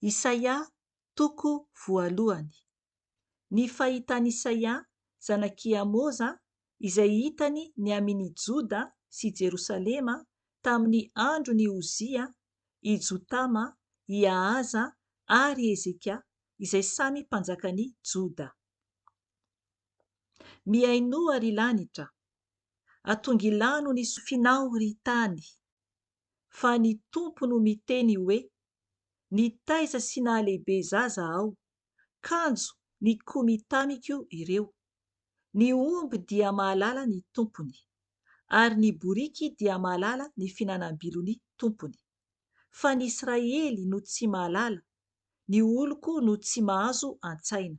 Isaia toko voalohany. Ny fahitan'Isaia zanak'i Amoza izay hitany ny amin'ny Joda sy Jerosalema tamin'ny andron'i Ozia, i Jotama, i Ahaza ary Ezekia izay samy mpanjakan'i Joda. Miaino ary lanitra, atongilano ny sofinao ry tany, fa ny Tompo no miteny hoe: ny taiza sy nahalehibe zaza aho, kanjo ny koa mitamiko ireo. Ny omby dia mahalala ny tompony, ary ny boriky dia mahalala ny finanam-bilon'ny tompony. Fa ny Israely no tsy mahalala, ny oloko no tsy mahazo an-tsaina.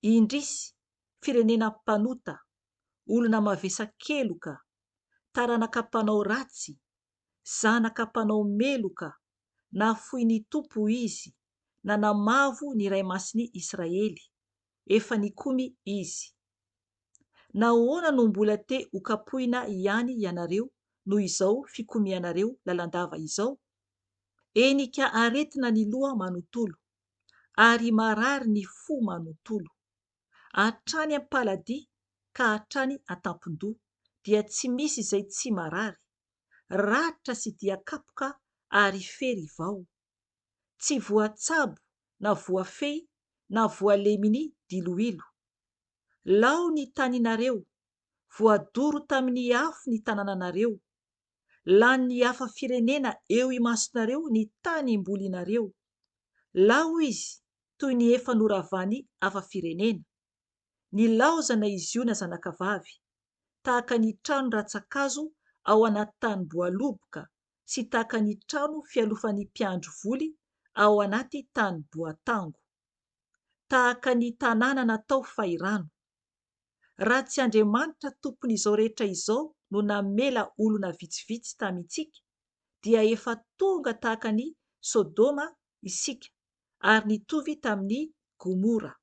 Indrisy, firenena mpanota, olona mavesa-keloka, taranaka mpanao ratsy, zanaka mpanao meloka, nafoy ny Tompo izy, nanamavo ny Ray Masin'i Israely, efa nikomy izy. Nahoana no mbola te ho kapohina ihany ianareo noho izao fikomianareo lalandava izao? Enika aretina ny loha manontolo, ary marary ny fo manontolo. Hatrany am-paladia ka hatrany an-tampon-doha dia tsy misy izay tsy marary, ratra sy dia kapoka ary fery vao. Tsy voatsabo na voafehy na voalemin'ny diloilo. Lao ny taninareo, voadoro tamin'ny afo ny tanànanareo. Lanin'ny hafa firenena eo imasonareo ny tany imbolinareo. Lao izy toy ny efa noravany hafa firenena. Ny laozana izy io na zanakavavy, tahaka ny trano ratsan-kazo ao anaty tany boaloboka sy tahaka ny trano fialofan'ny mpiandry voly ao anaty tany boatango. Tahaka ny tanàna natao fahirano. Raha tsy Andriamanitra tompon'izao rehetra izao no namela olona vitsivitsy tamintsika, dia efa tonga tahaka ny Sodoma isika, ary nitovy tamin'ny Gomora.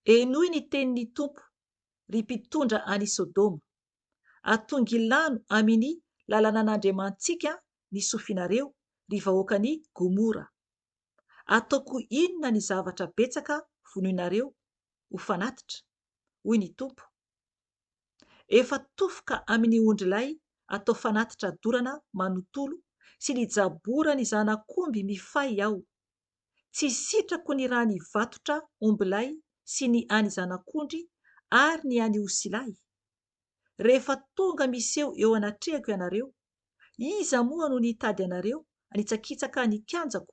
Enoy ny tenin'ny Tompo, ry mpitondra any Sodoma: atongilano amin'ny lalana n'Andriamantsika ny sofinareo, ry vahoakan'i Gomora. Ataoko inona ny zavatra betsaka vonoinareo ho fanatitra, hoy ny Tompo? Efa tofoka amin'ny ondrilay atao fanatitra dorana manontolo, sy ny jabora ny zanak'omby mifay aho. Tsy sitrako ny raha ny vatotra ombilay sy ny any zanak'ondry ary ny any osilahy. Rehefa tonga miseho eo anatrehako ianareo, iza moa no nitady anareo anitsakitsaka ny kianjako?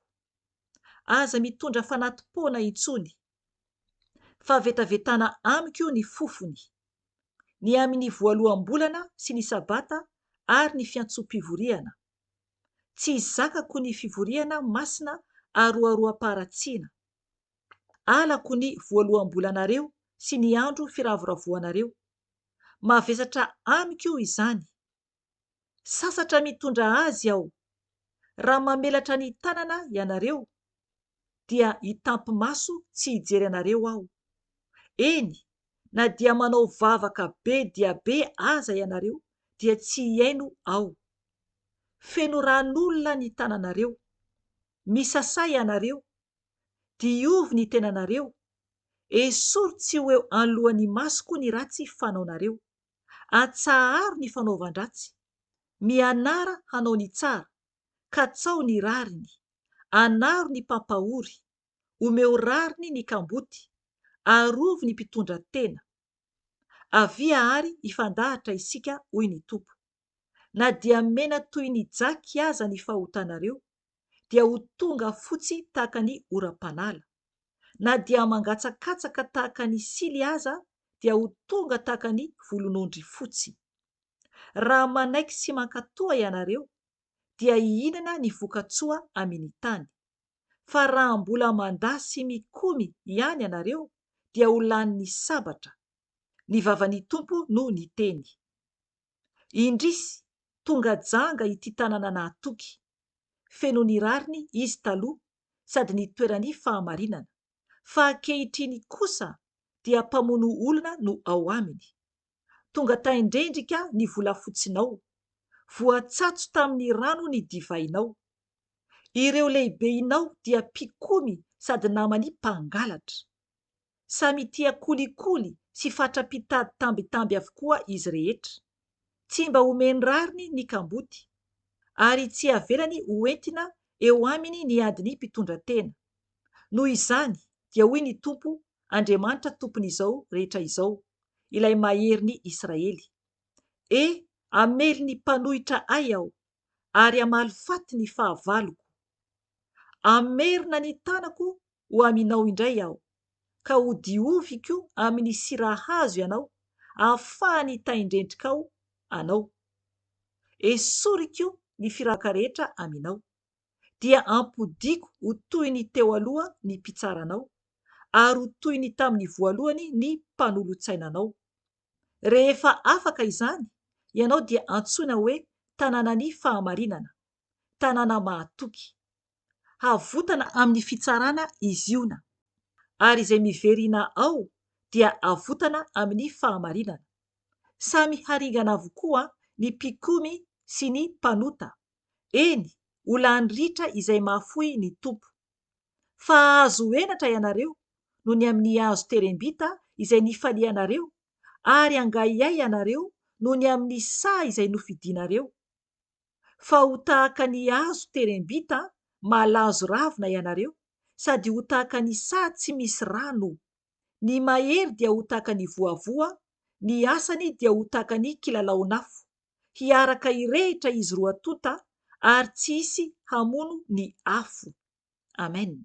Aza mitondra fanatim-poana intsony, fa vetavetana amiko ny fofony. Ny amin'ny voaloham-bolana sy ny sabata ary ny fiantsoam-pivoriana. Tsy zakako ny fivoriana masina aroaroam-paratsiana. Alako ny voaloham-bolanareo sy ny andro firavoravoanareo. Mavesatra amiko izany. Sasatra mitondra azy aho. Raha mamelatra ny tanana ianareo, dia hitampy-maso tsy hijery anareo aho. Eny, na dia manao vavaka be dia be aza ianareo, dia tsy hiaino aho. Feno ran'olona ny tananareo. Misasay ianareo. Diovy ny tenanareo. Esory tsy ho eo anoloan'ny masoko ny ratsy fanaonareo. Atsaharo ny fanaovan-dratsy. Mianara hanao ny tsara, katsao ny rariny. Anaro ny pampahory, omeo rariny ny kamboty, arovy ny mpitondra tena. Avia ary hifandahatra isika, hoy ny Tompo. Na dia mena toy ny jaky aza ny fahotanareo, dia ho tonga fotsy tahaka ny oram-panala. Na dia mangatsakatsaka tahaka ny sily aza, dia ho tonga tahaka ny volon'ondry fotsy. Raha manaiky sy mankatoa ianareo, dia hihinana ny voka-tsoa amin'ny tany. Fa raha mbola mandà sy mikomy ihany ianareo, dia ho lanin'ny sabatra. Ny vavan'ny Tompo no niteny. Indrisy, tonga janga ity tanàna nahatoky. Feno ny rariny izy taloha, sady nitoerany fahamarinana. Fa ankehitriny kosa dia mpamono olona no ao aminy. Tonga taindrendrika ny volafotsinao, voatsatso tamin'ny rano ny divainao. Ireo lehibenao dia mpikomy sady namany mpangalatra. Samy tia kolikoly sy fatra-pitady tambitamby avokoa izy rehetra. Tsy mba omeny rariny ny kamboty, ary tsy avelany hoentina eo aminy ny adiny mpitondra-tena. Noho izany dia hoy ny Tompo, Andriamanitra tompon'izao rehetra izao, ilay mahery ny Israely: hamely ny mpanohitra ahy aho, ary hamalifaty ny fahavaloko. Hamerina ny tanako ho aminao indray aho, ka ho dioviko amin'ny sirahazo ianao, ahafahany taindrendrika ao anao. Esoriko ny firavaka rehetra aminao, dia ampodiko ho toy ny teo aloha ny mpitsaranao, ary ho toy ny tamin'ny voalohany ny mpanolontsainanao. Rehefa afaka izany, ianao dia antsoina hoe tanànan'ny fahamarinana, tanàna mahatoky. Havotana amin'ny fitsarana izy iona, ary izay miverina ao dia havotana amin'ny fahamarinana. Samy haringana avokoa ny mpikomy sy ny mpanota. Eny, ho lany-ritra izay mahafoy ny Tompo. Fa azo henatra ianareo noho ny amin'ny hazo terembita izay nifalianareo, ary angahiay ianareo noho ny amin'ny saha izay nofidianareo. Fa ho tahaka ny hazo terembita malazo ravina ianareo, sady ho tahaka ny saha tsy misy rano. Ny mahery dia ho tahaka ny voavoa, ny asany dia ho tahaka ny kilalaon'afo. Hiaraka hirehitra izy roa tonta, ary tsy hisy hamono ny afo. Amen.